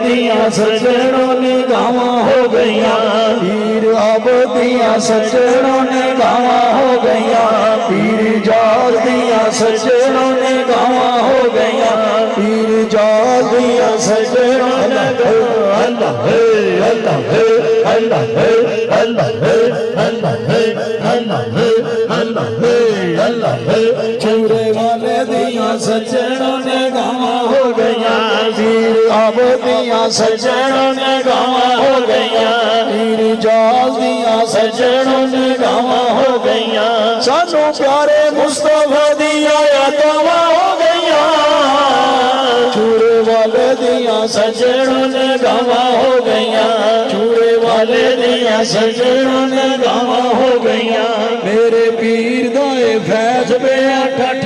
दियां सज्जनों ने गावां हो गईयां, पीर अब दियां सज्जनों ने गावां हो गईयां, पीर जाल दियां सज्जनों ने गावां हो गईयां, पीर जाल दियां सज्जनों ने अल्लाह है अल्लाह है अल्लाह है अल्लाह है अल्लाह है अल्लाह है अल्लाह है अल्लाह है। चूरे वाले दियां सज्जनों ने गावां हो गईयां, पीर अब दियां सज्जनों ने गावां हो गईयां, पीर जाल दियां सज्जनों ने गावां हो गईयां, सानू प्यारे मुस्तफा दियां यादां हो गईयां। चूरे वाले दियां सज्जनों ने गावां हो गईयां, चूरे वाले दियां सज्जनों ने गावां हो गईयां। मेरे पीर दा फैज पे ठठ